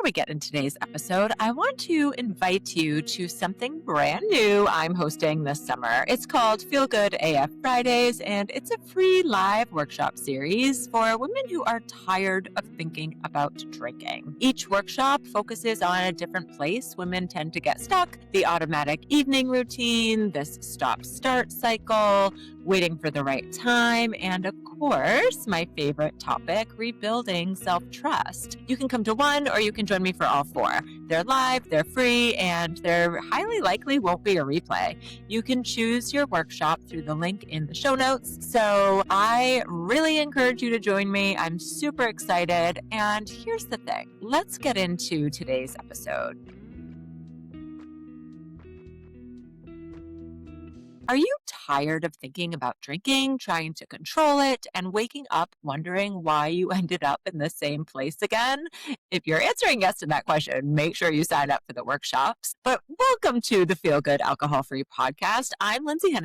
Before we get into today's episode, I want to invite you to something brand new I'm hosting this summer. It's called Feel Good AF Fridays, and it's a free live workshop series for women who are tired of thinking about drinking. Each workshop focuses on a different place women tend to get stuck: the automatic evening routine, this stop-start cycle, waiting for the right time, and of course, my favorite topic, rebuilding self-trust. You can come to one or you can join me for all four. They're live, they're free, and there highly likely won't be a replay. You can choose your workshop through the link in the show notes. So I really encourage you to join me. I'm super excited. And here's the thing. Let's get into today's episode. Are you tired of thinking about drinking, trying to control it, and waking up wondering why you ended up in the same place again? If you're answering yes to that question, make sure you sign up for the workshops. But welcome to the Feel Good Alcohol-Free podcast. I'm Lindsay,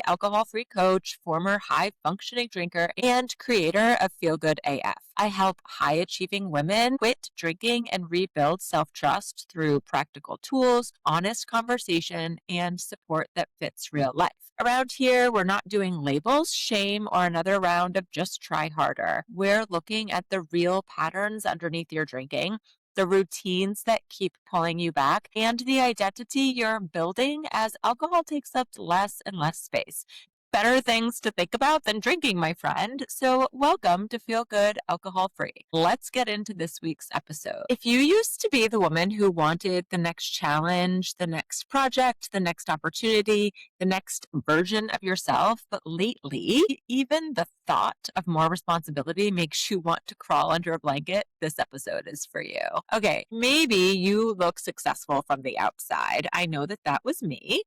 alcohol-free coach, former high-functioning drinker, and creator of Feel Good AF. I help high-achieving women quit drinking and rebuild self-trust through practical tools, honest conversation, and support that fits real life. Around here, we're not doing labels, shame, or another round of just try harder. We're looking at the real patterns underneath your drinking, the routines that keep pulling you back, and the identity you're building as alcohol takes up less and less space. Better things to think about than drinking, my friend. So welcome to Feel Good Alcohol Free. Let's get into this week's episode. If you used to be the woman who wanted the next challenge, the next project, the next opportunity, the next version of yourself, but lately, even the thought of more responsibility makes you want to crawl under a blanket, this episode is for you. Okay, maybe you look successful from the outside. I know that was me.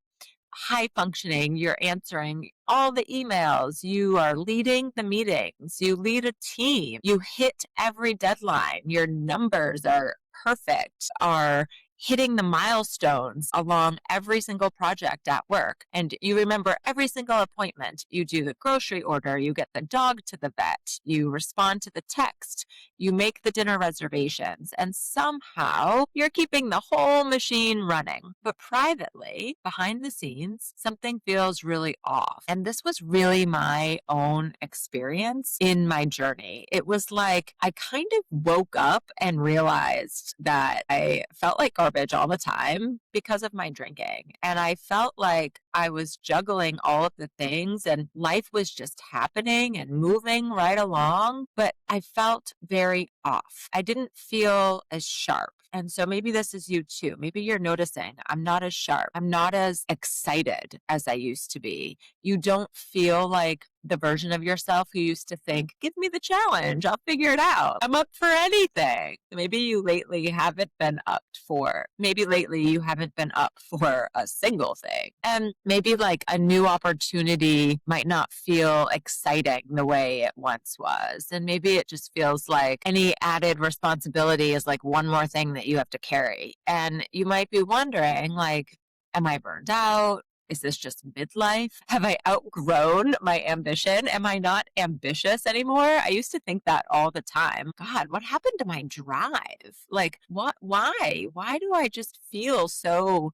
High functioning, you're answering all the emails, you are leading the meetings, you lead a team, you hit every deadline, your numbers are perfect, are hitting the milestones along every single project at work. And you remember every single appointment. You do the grocery order, you get the dog to the vet, you respond to the text, you make the dinner reservations, and somehow you're keeping the whole machine running. But privately, behind the scenes, something feels really off. And this was really my own experience in my journey. It was like I kind of woke up and realized that I felt like garbage all the time because of my drinking. And I felt like I was juggling all of the things and life was just happening and moving right along, but I felt very off. I didn't feel as sharp. And so maybe this is you too. Maybe you're noticing I'm not as sharp. I'm not as excited as I used to be. You don't feel like the version of yourself who used to think, give me the challenge, I'll figure it out. I'm up for anything. Maybe you lately haven't been up for a single thing. And maybe like a new opportunity might not feel exciting the way it once was. And maybe it just feels like any added responsibility is like one more thing that you have to carry. And you might be wondering, like, am I burned out? Is this just midlife? Have I outgrown my ambition? Am I not ambitious anymore? I used to think that all the time. God, what happened to my drive? Like, what? Why? Why do I just feel so,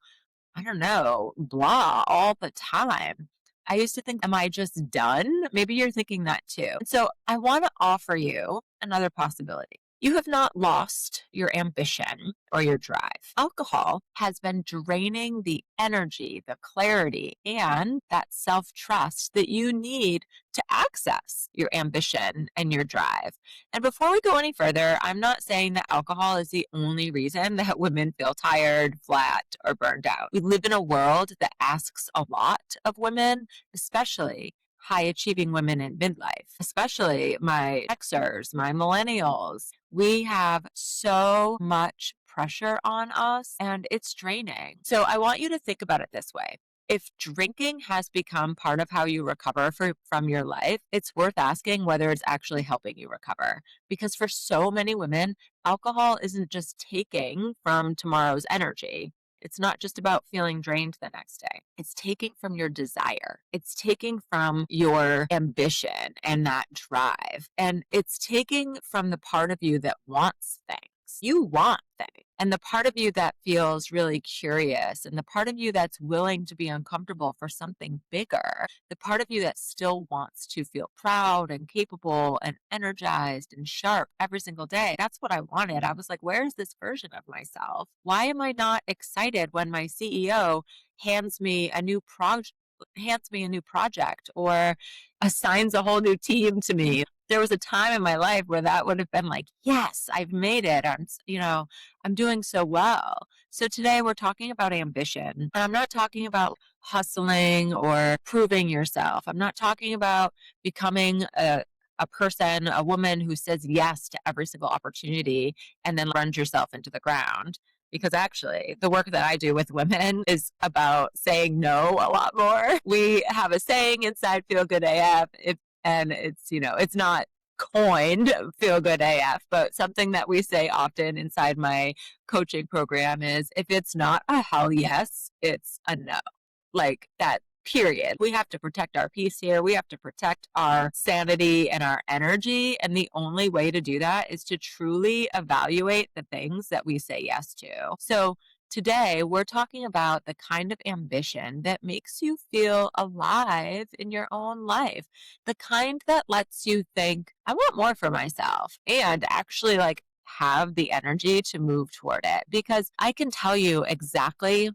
I don't know, blah all the time? I used to think, am I just done? Maybe you're thinking that too. So I want to offer you another possibility. You have not lost your ambition or your drive. Alcohol has been draining the energy, the clarity, and that self-trust that you need to access your ambition and your drive. And before we go any further, I'm not saying that alcohol is the only reason that women feel tired, flat, or burned out. We live in a world that asks a lot of women, especially high-achieving women in midlife, especially my Xers, my millennials. We have so much pressure on us and it's draining. So I want you to think about it this way. If drinking has become part of how you recover from your life, it's worth asking whether it's actually helping you recover. Because for so many women, alcohol isn't just taking from tomorrow's energy. It's not just about feeling drained the next day. It's taking from your desire. It's taking from your ambition and that drive. And it's taking from the part of you that wants things. You want things. And the part of you that feels really curious and the part of you that's willing to be uncomfortable for something bigger, the part of you that still wants to feel proud and capable and energized and sharp every single day. That's what I wanted. I was like, where is this version of myself? Why am I not excited when my CEO hands me a new project? Hands me a new project or assigns a whole new team to me. There was a time in my life where that would have been like, yes, I've made it. I'm doing so well. So today we're talking about ambition. And I'm not talking about hustling or proving yourself. I'm not talking about becoming a person, a woman who says yes to every single opportunity and then runs yourself into the ground. Because actually, the work that I do with women is about saying no a lot more. We have a saying inside Feel Good AF, and it's not coined Feel Good AF, but something that we say often inside my coaching program is if it's not a hell yes, it's a no. Like that, period. We have to protect our peace here. We have to protect our sanity and our energy. And the only way to do that is to truly evaluate the things that we say yes to. So today, we're talking about the kind of ambition that makes you feel alive in your own life, the kind that lets you think, I want more for myself, and actually like have the energy to move toward it. Because I can tell you exactly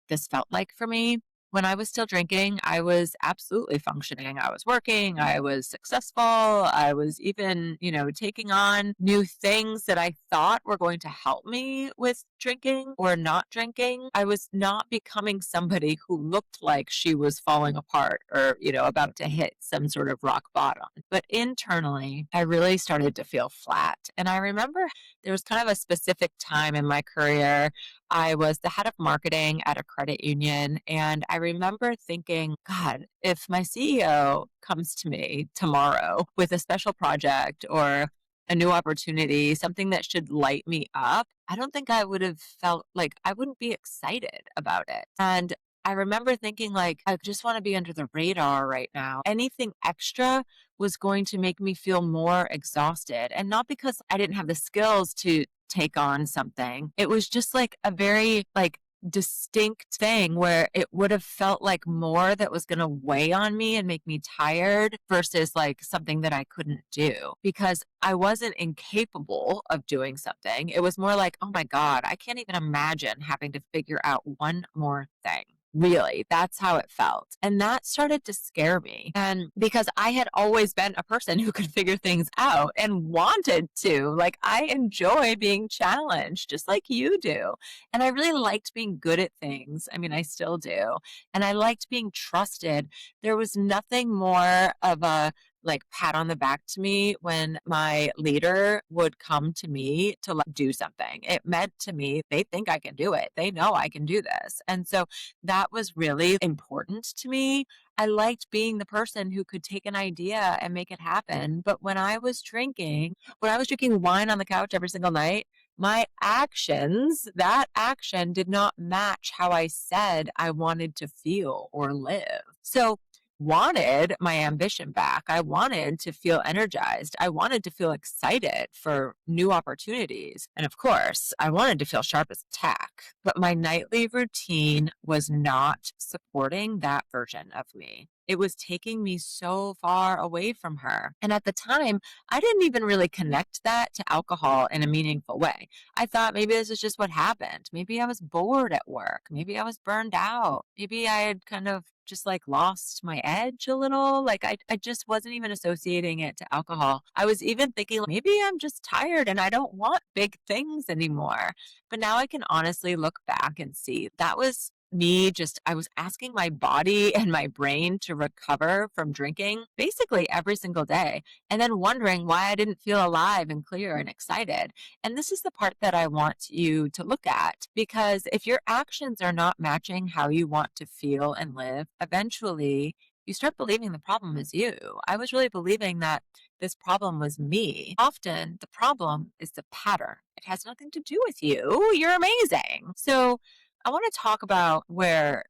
this felt like for me. When I was still drinking, I was absolutely functioning. I was working, I was successful, I was even, taking on new things that I thought were going to help me with drinking or not drinking. I was not becoming somebody who looked like she was falling apart or, about to hit some sort of rock bottom. But internally, I really started to feel flat. And I remember there was kind of a specific time in my career. I was the head of marketing at a credit union. And I remember thinking, God, if my CEO comes to me tomorrow with a special project or a new opportunity, something that should light me up, I don't think I would have felt like I wouldn't be excited about it. And I remember thinking like, I just want to be under the radar right now. Anything extra was going to make me feel more exhausted. And not because I didn't have the skills to take on something. It was just like a very like distinct thing where it would have felt like more that was going to weigh on me and make me tired versus like something that I couldn't do because I wasn't incapable of doing something. It was more like, oh my God, I can't even imagine having to figure out one more thing. Really, that's how it felt. And that started to scare me. And because I had always been a person who could figure things out and wanted to, like, I enjoy being challenged just like you do. And I really liked being good at things. I mean, I still do. And I liked being trusted. There was nothing more of a like pat on the back to me when my leader would come to me to like, do something. It meant to me, they think I can do it. They know I can do this. And so that was really important to me. I liked being the person who could take an idea and make it happen. But when I was drinking wine on the couch every single night, my actions, that action did not match how I said I wanted to feel or live. So wanted my ambition back. I wanted to feel energized. I wanted to feel excited for new opportunities. And of course, I wanted to feel sharp as a tack. But my nightly routine was not supporting that version of me. It was taking me so far away from her. And at the time, I didn't even really connect that to alcohol in a meaningful way. I thought maybe this is just what happened. Maybe I was bored at work. Maybe I was burned out. Maybe I had kind of just like lost my edge a little. Like I just wasn't even associating it to alcohol. I was even thinking like, maybe I'm just tired and I don't want big things anymore. But now I can honestly look back and see that was me just, I was asking my body and my brain to recover from drinking basically every single day and then wondering why I didn't feel alive and clear and excited. And this is the part that I want you to look at because if your actions are not matching how you want to feel and live, eventually you start believing the problem is you. I was really believing that this problem was me. Often the problem is the pattern. It has nothing to do with you. You're amazing. So I want to talk about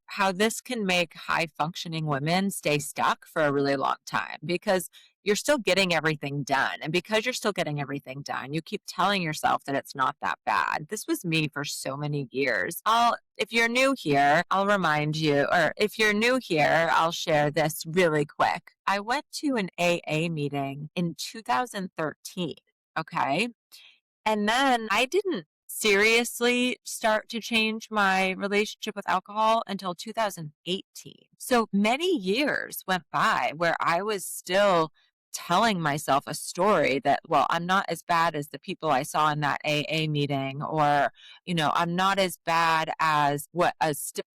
how this can make high functioning women stay stuck for a really long time because you're still getting everything done. And because you're still getting everything done, you keep telling yourself that it's not that bad. This was me for so many years. If you're new here, I'll remind you, or if you're new here, I'll share this really quick. I went to an AA meeting in 2013. Okay. And then I didn't seriously start to change my relationship with alcohol until 2018. So many years went by where I was still telling myself a story that, well, I'm not as bad as the people I saw in that AA meeting, or, I'm not as bad as what a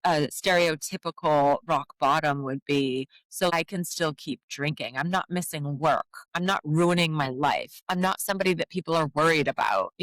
stereotypical rock bottom would be. So I can still keep drinking. I'm not missing work. I'm not ruining my life. I'm not somebody that people are worried about.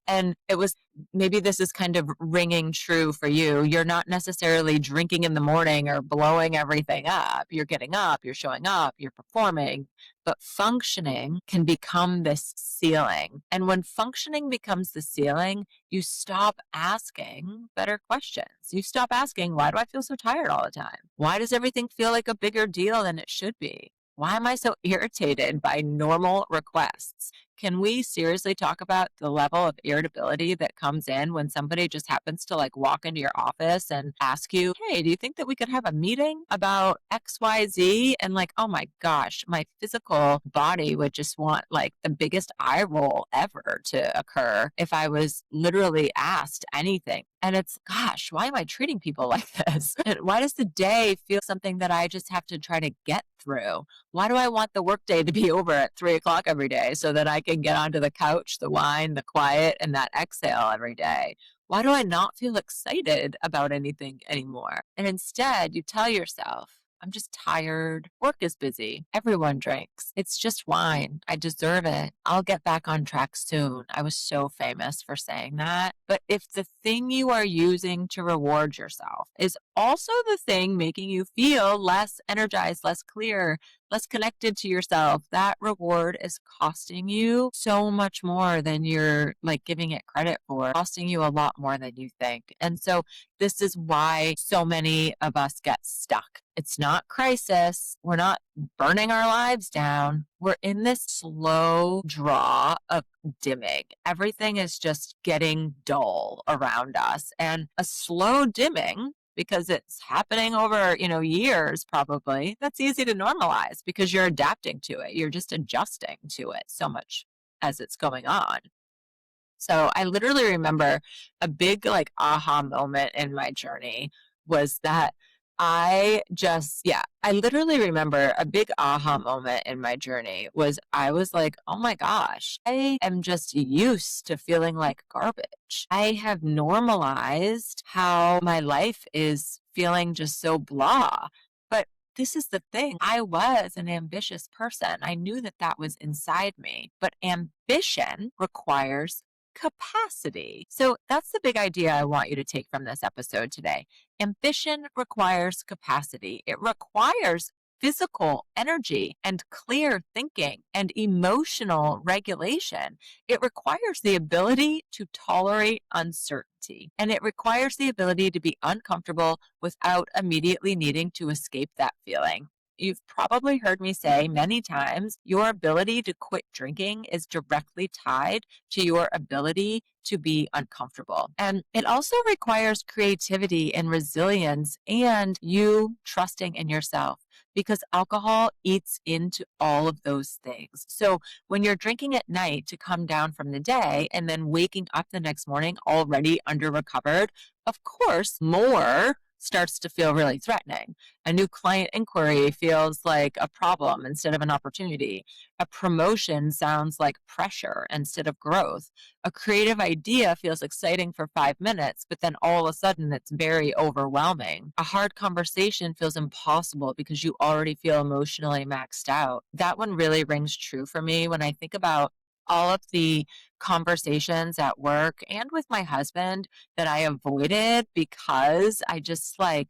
And it was, maybe this is kind of ringing true for you. You're not necessarily drinking in the morning or blowing everything up. You're getting up, you're showing up, you're performing, but functioning can become this ceiling. And when functioning becomes the ceiling, you stop asking better questions. You stop asking, why do I feel so tired all the time? Why does everything feel like a bigger deal than it should be? Why am I so irritated by normal requests? Can we seriously talk about the level of irritability that comes in when somebody just happens to walk into your office and ask you, hey, do you think that we could have a meeting about XYZ? And oh my gosh, my physical body would just want the biggest eye roll ever to occur if I was literally asked anything. And it's, gosh, why am I treating people like this? And why does the day feel something that I just have to try to get through? Why do I want the workday to be over at 3 o'clock every day so that I can get onto the couch, the wine, the quiet, and that exhale every day? Why do I not feel excited about anything anymore? And instead, you tell yourself, I'm just tired. Work is busy. Everyone drinks. It's just wine. I deserve it. I'll get back on track soon. I was so famous for saying that. But if the thing you are using to reward yourself is also the thing making you feel less energized, less clear, less connected to yourself, that reward is costing you so much more than you're giving it credit for, costing you a lot more than you think. And so this is why so many of us get stuck. It's not crisis. We're not burning our lives down. We're in this slow draw of dimming. Everything is just getting dull around us, and a slow dimming, because it's happening over, years probably, that's easy to normalize because you're adapting to it. You're just adjusting to it so much as it's going on. So I literally remember a big aha moment in my journey was that I literally remember a big aha moment in my journey was I was like, oh my gosh, I am just used to feeling like garbage. I have normalized how my life is feeling just so blah. But this is the thing. I was an ambitious person. I knew that that was inside me, but ambition requires capacity. So that's the big idea I want you to take from this episode today. Ambition requires capacity. It requires physical energy and clear thinking and emotional regulation. It requires the ability to tolerate uncertainty, and it requires the ability to be uncomfortable without immediately needing to escape that feeling. You've probably heard me say many times, your ability to quit drinking is directly tied to your ability to be uncomfortable. And it also requires creativity and resilience and you trusting in yourself, because alcohol eats into all of those things. So when you're drinking at night to come down from the day and then waking up the next morning already under recovered, of course, more starts to feel really threatening. A new client inquiry feels like a problem instead of an opportunity. A promotion sounds like pressure instead of growth. A creative idea feels exciting for 5 minutes, but then all of a sudden it's very overwhelming. A hard conversation feels impossible because you already feel emotionally maxed out. That one really rings true for me when I think about all of the conversations at work and with my husband that I avoided because I just I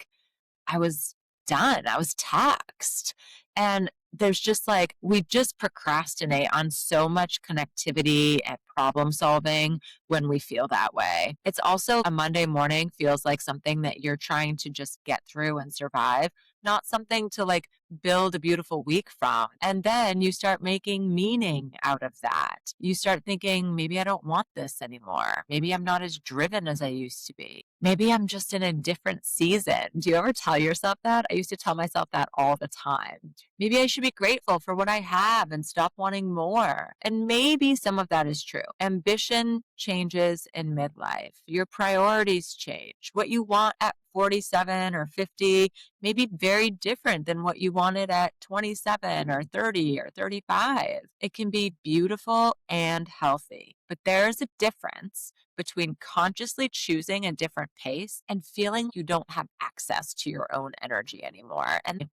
was done. I was taxed. And there's just we just procrastinate on so much connectivity and problem solving when we feel that way. It's also a Monday morning feels like something that you're trying to just get through and survive, not something to like build a beautiful week from. And then you start making meaning out of that. You start thinking, maybe I don't want this anymore. Maybe I'm not as driven as I used to be. Maybe I'm just in a different season. Do you ever tell yourself that? I used to tell myself that all the time. Maybe I should be grateful for what I have and stop wanting more. And maybe some of that is true. Ambition changes in midlife. Your priorities change. What you want at 47 or 50 may be very different than what you wanted at 27 or 30 or 35. It can be beautiful and healthy, but there's a difference between consciously choosing a different pace and feeling you don't have access to your own energy anymore. And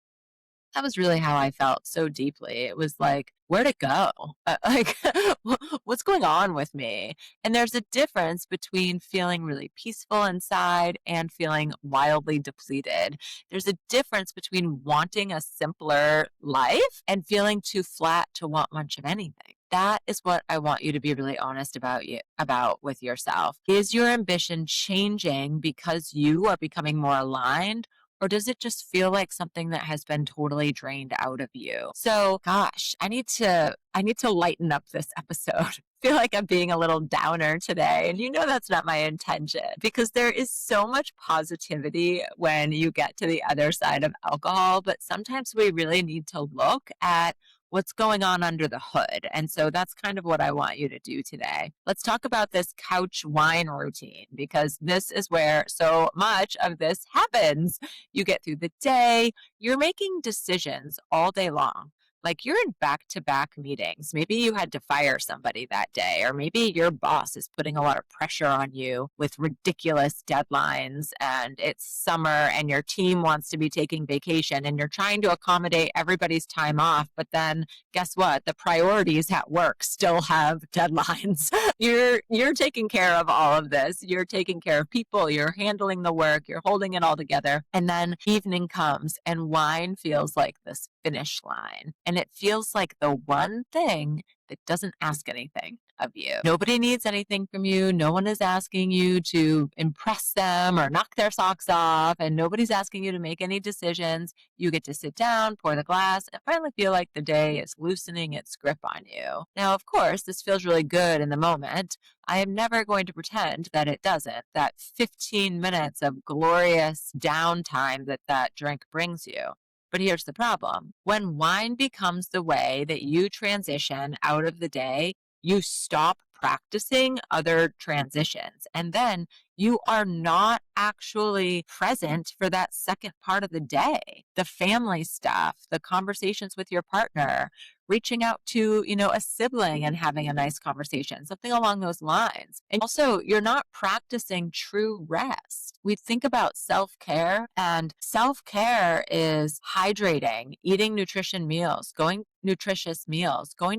that was really how I felt so deeply. It was like, where'd it go? Like, what's going on with me? And there's a difference between feeling really peaceful inside and feeling wildly depleted. There's a difference between wanting a simpler life and feeling too flat to want much of anything. That is what I want you to be really honest about with yourself. Is your ambition changing because you are becoming more aligned? Or does it just feel like something that has been totally drained out of you? So, gosh, I need to lighten up this episode. I feel like I'm being a little downer today. And you know that's not my intention, because there is so much positivity when you get to the other side of alcohol. But sometimes we really need to look at what's going on under the hood. And so that's kind of what I want you to do today. Let's talk about this couch wine routine, because this is where so much of this happens. You get through the day, you're making decisions all day long. Like you're in back-to-back meetings. Maybe you had to fire somebody that day, or maybe your boss is putting a lot of pressure on you with ridiculous deadlines, and it's summer and your team wants to be taking vacation and you're trying to accommodate everybody's time off. But then guess what? The priorities at work still have deadlines. You're taking care of all of this. You're taking care of people. You're handling the work. You're holding it all together. And then evening comes and wine feels like this finish line. And it feels like the one thing that doesn't ask anything of you. Nobody needs anything from you. No one is asking you to impress them or knock their socks off, and nobody's asking you to make any decisions. You get to sit down, pour the glass, and finally feel like the day is loosening its grip on you. Now, of course, this feels really good in the moment. I am never going to pretend that it doesn't. That 15 minutes of glorious downtime that drink brings you. But here's the problem. When wine becomes the way that you transition out of the day, you stop practicing other transitions. And then you are not actually present for that second part of the day. The family stuff, the conversations with your partner, reaching out to, a sibling and having a nice conversation, something along those lines. And also, you're not practicing true rest. We think about self-care, and self-care is hydrating, eating nutritious meals, going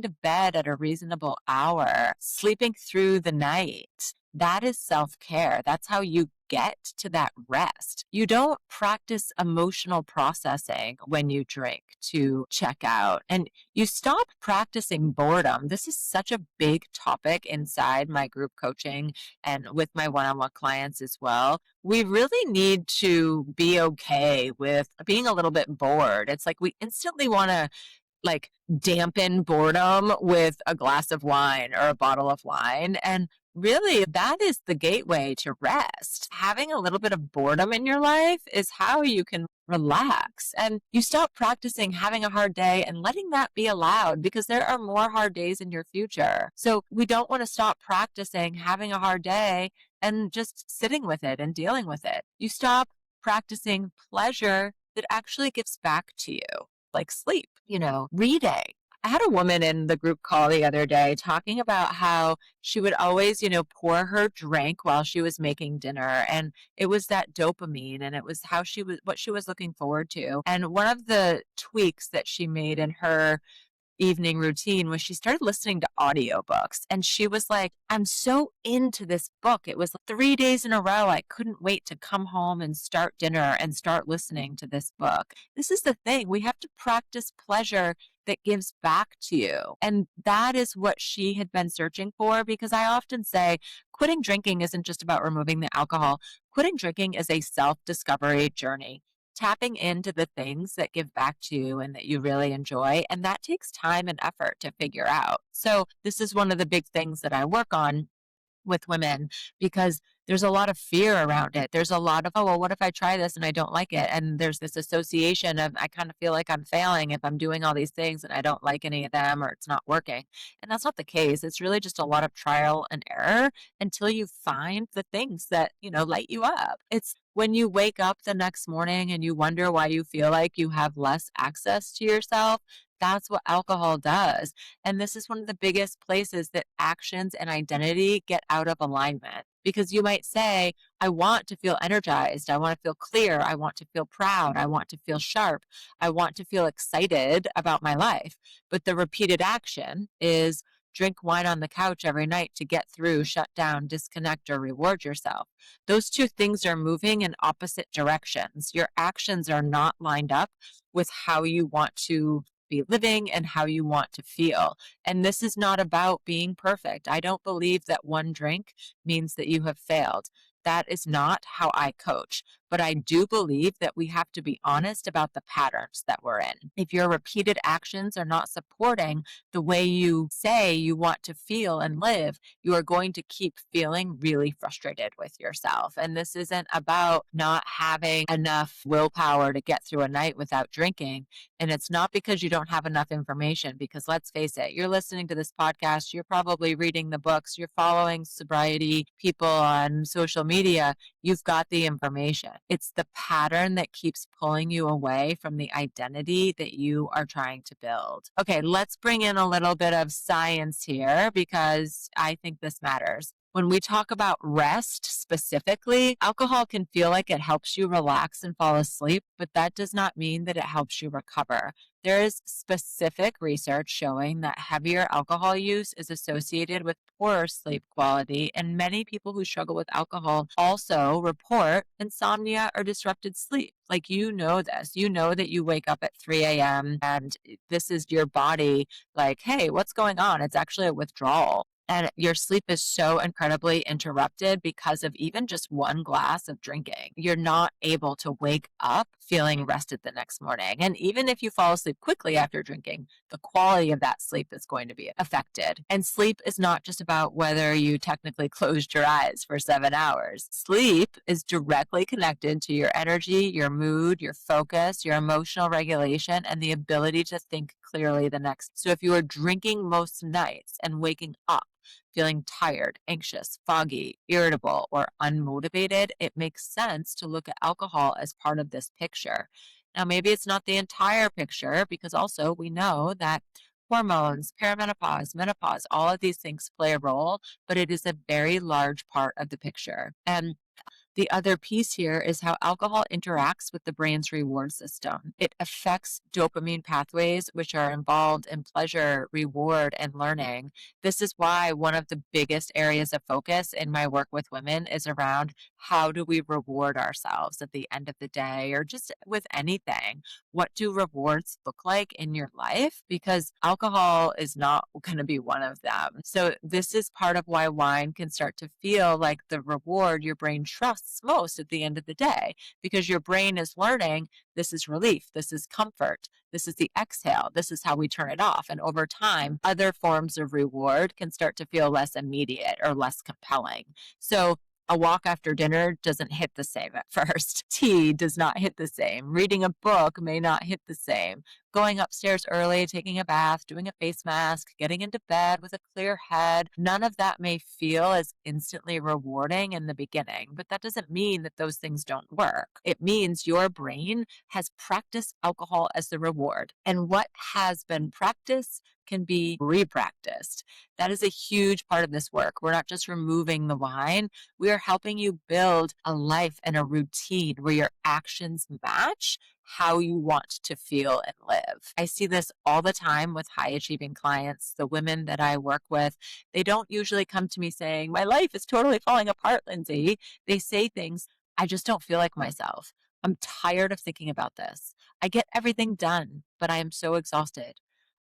to bed at a reasonable hour, sleeping through the night. That is self-care. That's how you get to that rest. You don't practice emotional processing when you drink to check out, and you stop practicing boredom. This is such a big topic inside my group coaching and with my one-on-one clients as well. We really need to be okay with being a little bit bored. It's like we instantly want to dampen boredom with a glass of wine or a bottle of wine. And really, that is the gateway to rest. Having a little bit of boredom in your life is how you can relax. And you stop practicing having a hard day and letting that be allowed, because there are more hard days in your future. So we don't want to stop practicing having a hard day and just sitting with it and dealing with it. You stop practicing pleasure that actually gives back to you, like sleep, reading. I had a woman in the group call the other day talking about how she would always, pour her drink while she was making dinner. And it was that dopamine, and it was what she was looking forward to. And one of the tweaks that she made in her evening routine was she started listening to audiobooks, and she was like, I'm so into this book. It was 3 days in a row. I couldn't wait to come home and start dinner and start listening to this book. This is the thing. We have to practice pleasure that gives back to you. And that is what she had been searching for, because I often say quitting drinking isn't just about removing the alcohol. Quitting drinking is a self-discovery journey, tapping into the things that give back to you and that you really enjoy. And that takes time and effort to figure out. So, this is one of the big things that I work on with women, because there's a lot of fear around it. There's a lot of, oh, well, what if I try this and I don't like it? And there's this association of, I kind of feel like I'm failing if I'm doing all these things and I don't like any of them, or it's not working. And that's not the case. It's really just a lot of trial and error until you find the things that, light you up. It's when you wake up the next morning and you wonder why you feel like you have less access to yourself. That's what alcohol does. And this is one of the biggest places that actions and identity get out of alignment. Because you might say, I want to feel energized. I want to feel clear. I want to feel proud. I want to feel sharp. I want to feel excited about my life. But the repeated action is drink wine on the couch every night to get through, shut down, disconnect, or reward yourself. Those two things are moving in opposite directions. Your actions are not lined up with how you want to be living and how you want to feel. And this is not about being perfect. I don't believe that one drink means that you have failed. That is not how I coach. But I do believe that we have to be honest about the patterns that we're in. If your repeated actions are not supporting the way you say you want to feel and live, you are going to keep feeling really frustrated with yourself. And this isn't about not having enough willpower to get through a night without drinking. And it's not because you don't have enough information, because let's face it, you're listening to this podcast, you're probably reading the books, you're following sobriety people on social media, you've got the information. It's the pattern that keeps pulling you away from the identity that you are trying to build. Okay, let's bring in a little bit of science here, because I think this matters. When we talk about rest specifically, alcohol can feel like it helps you relax and fall asleep, but that does not mean that it helps you recover. There is specific research showing that heavier alcohol use is associated with poorer sleep quality, and many people who struggle with alcohol also report insomnia or disrupted sleep. Like, you know this. You know that you wake up at 3 a.m. and this is your body like, hey, what's going on? It's actually a withdrawal. And your sleep is so incredibly interrupted because of even just one glass of drinking. You're not able to wake up feeling rested the next morning. And even if you fall asleep quickly after drinking, the quality of that sleep is going to be affected. And sleep is not just about whether you technically closed your eyes for 7 hours. Sleep is directly connected to your energy, your mood, your focus, your emotional regulation, and the ability to think clearly the next. So if you are drinking most nights and waking up feeling tired, anxious, foggy, irritable, or unmotivated, it makes sense to look at alcohol as part of this picture. Now, maybe it's not the entire picture, because also we know that hormones, perimenopause, menopause, all of these things play a role, but it is a very large part of the picture. And the other piece here is how alcohol interacts with the brain's reward system. It affects dopamine pathways, which are involved in pleasure, reward, and learning. This is why one of the biggest areas of focus in my work with women is around how do we reward ourselves at the end of the day, or just with anything. What do rewards look like in your life? Because alcohol is not going to be one of them. So this is part of why wine can start to feel like the reward your brain trusts most at the end of the day, because your brain is learning this is relief, this is comfort, this is the exhale, this is how we turn it off. And over time, other forms of reward can start to feel less immediate or less compelling. So a walk after dinner doesn't hit the same at first. Tea does not hit the same. Reading a book may not hit the same. Going upstairs early, taking a bath, doing a face mask, getting into bed with a clear head, none of that may feel as instantly rewarding in the beginning, but that doesn't mean that those things don't work. It means your brain has practiced alcohol as the reward, and what has been practiced can be repracticed. That is a huge part of this work. We're not just removing the wine, we are helping you build a life and a routine where your actions match how you want to feel and live. I see this all the time with high achieving clients. The women that I work with, they don't usually come to me saying, my life is totally falling apart, Lindsay. They say things, I just don't feel like myself. I'm tired of thinking about this. I get everything done, but I am so exhausted.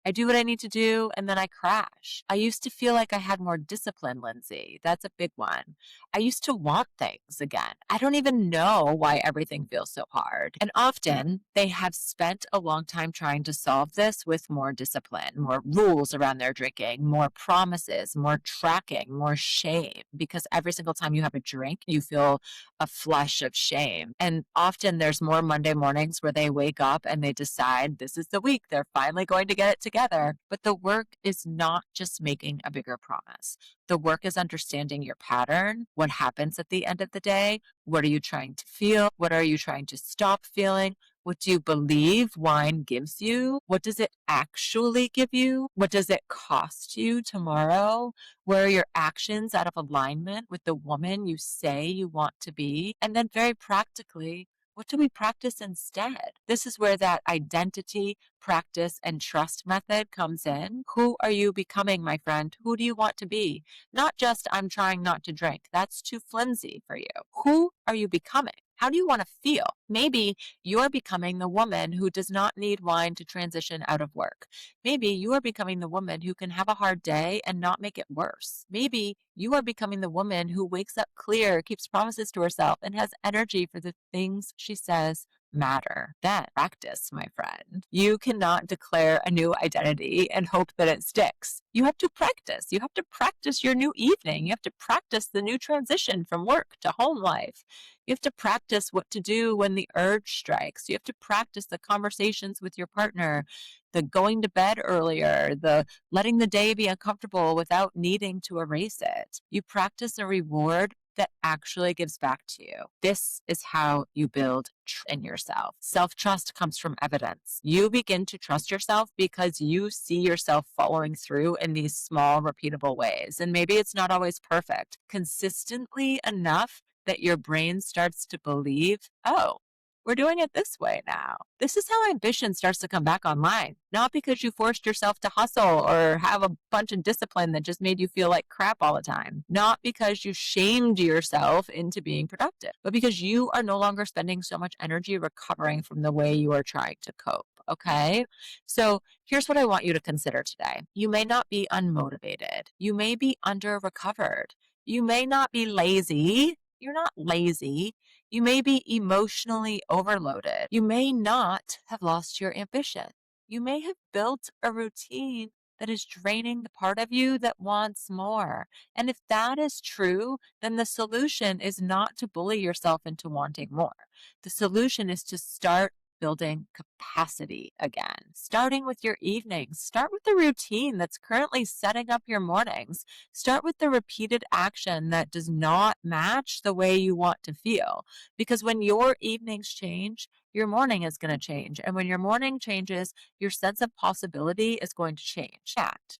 I do what I need to do and then I crash. I used to feel like I had more discipline, Lindsay. That's a big one. I used to want things again. I don't even know why everything feels so hard. And often they have spent a long time trying to solve this with more discipline, more rules around their drinking, more promises, more tracking, more shame. Because every single time you have a drink, you feel a flush of shame. And often there's more Monday mornings where they wake up and they decide this is the week they're finally going to get it together. But the work is not just making a bigger promise. The work is understanding your pattern, what happens at the end of the day, what are you trying to feel, what are you trying to stop feeling, what do you believe wine gives you? What does it actually give you? What does it cost you tomorrow? Where are your actions out of alignment with the woman you say you want to be? And then very practically, what do we practice instead? This is where that identity, practice, and trust method comes in. Who are you becoming, my friend? Who do you want to be? Not just I'm trying not to drink. That's too flimsy for you. Who are you becoming? How do you want to feel? Maybe you're becoming the woman who does not need wine to transition out of work. Maybe you are becoming the woman who can have a hard day and not make it worse. Maybe you are becoming the woman who wakes up clear, keeps promises to herself, and has energy for the things she says matter. That practice, my friend. You cannot declare a new identity and hope that it sticks. You have to practice. You have to practice your new evening. You have to practice the new transition from work to home life. You have to practice what to do when the urge strikes. You have to practice the conversations with your partner, the going to bed earlier, the letting the day be uncomfortable without needing to erase it. You practice a reward that actually gives back to you. This is how you build in yourself. Self-trust comes from evidence. You begin to trust yourself because you see yourself following through in these small, repeatable ways. And maybe it's not always perfect. Consistently enough that your brain starts to believe, oh, we're doing it this way now. This is how ambition starts to come back online. Not because you forced yourself to hustle or have a bunch of discipline that just made you feel like crap all the time. Not because you shamed yourself into being productive, but because you are no longer spending so much energy recovering from the way you are trying to cope. Okay. So here's what I want you to consider today. You may not be unmotivated. You may be under recovered. You may not be lazy. You're not lazy. You may be emotionally overloaded. You may not have lost your ambition. You may have built a routine that is draining the part of you that wants more. And if that is true, then the solution is not to bully yourself into wanting more. The solution is to start building capacity again, starting with your evenings. Start with the routine that's currently setting up your mornings. Start with the repeated action that does not match the way you want to feel. Because when your evenings change, your morning is going to change. And when your morning changes, your sense of possibility is going to change.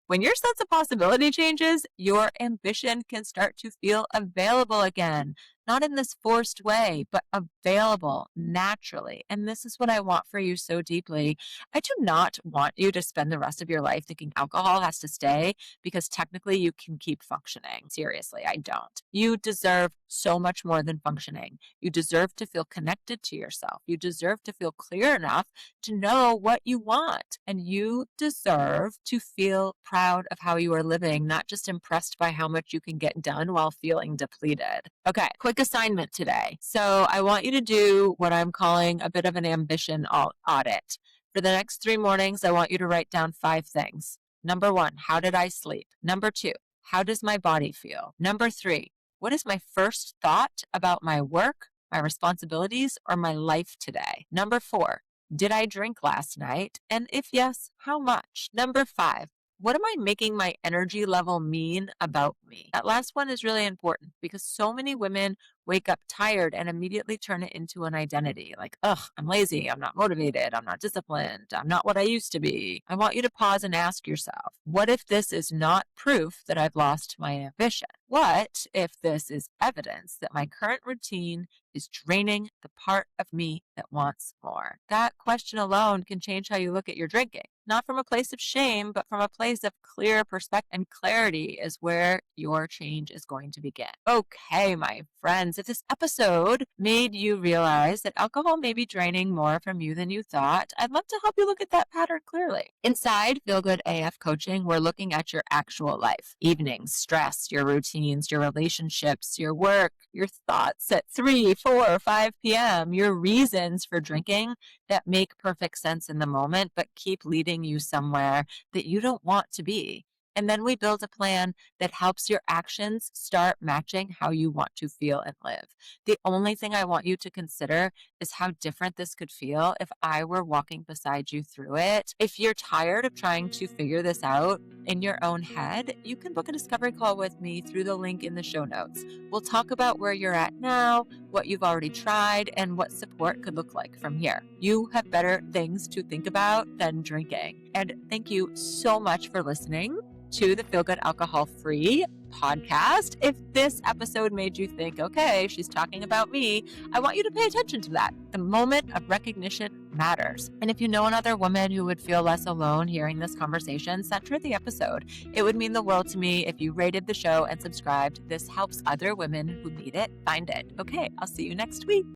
When your sense of possibility changes, your ambition can start to feel available again. Not in this forced way, but available naturally. And this is what I want for you so deeply. I do not want you to spend the rest of your life thinking alcohol has to stay because technically you can keep functioning. Seriously, I don't. You deserve so much more than functioning. You deserve to feel connected to yourself. You deserve to feel clear enough to know what you want. And you deserve to feel proud of how you are living, not just impressed by how much you can get done while feeling depleted. Okay, quick assignment today. So I want you to do what I'm calling a bit of an ambition audit. For the next 3 mornings, I want you to write down 5 things. Number 1, how did I sleep? Number 2, how does my body feel? Number 3, what is my first thought about my work, my responsibilities, or my life today? Number 4, did I drink last night? And if yes, how much? Number 5, what am I making my energy level mean about me? That last one is really important because so many women wake up tired and immediately turn it into an identity. Like, ugh, I'm lazy. I'm not motivated. I'm not disciplined. I'm not what I used to be. I want you to pause and ask yourself, what if this is not proof that I've lost my ambition? What if this is evidence that my current routine is draining the part of me that wants more? That question alone can change how you look at your drinking. Not from a place of shame, but from a place of clear perspective, and clarity is where your change is going to begin. Okay, my friends, If this episode made you realize that alcohol may be draining more from you than you thought, I'd love to help you look at that pattern clearly. Inside Feel Good AF Coaching, we're looking at your actual life, evenings, stress, your routines, your relationships, your work, your thoughts at 3, 4, or 5 p.m., your reasons for drinking that make perfect sense in the moment, but keep leading you somewhere that you don't want to be. And then we build a plan that helps your actions start matching how you want to feel and live. The only thing I want you to consider is how different this could feel if I were walking beside you through it. If you're tired of trying to figure this out in your own head, you can book a discovery call with me through the link in the show notes. We'll talk about where you're at now, what you've already tried, and what support could look like from here. You have better things to think about than drinking. And thank you so much for listening to the Feel Good Alcohol Free podcast. If this episode made you think, okay, she's talking about me, I want you to pay attention to that. The moment of recognition matters. And if you know another woman who would feel less alone hearing this conversation, send her the episode. It would mean the world to me if you rated the show and subscribed. This helps other women who need it find it. Okay, I'll see you next week.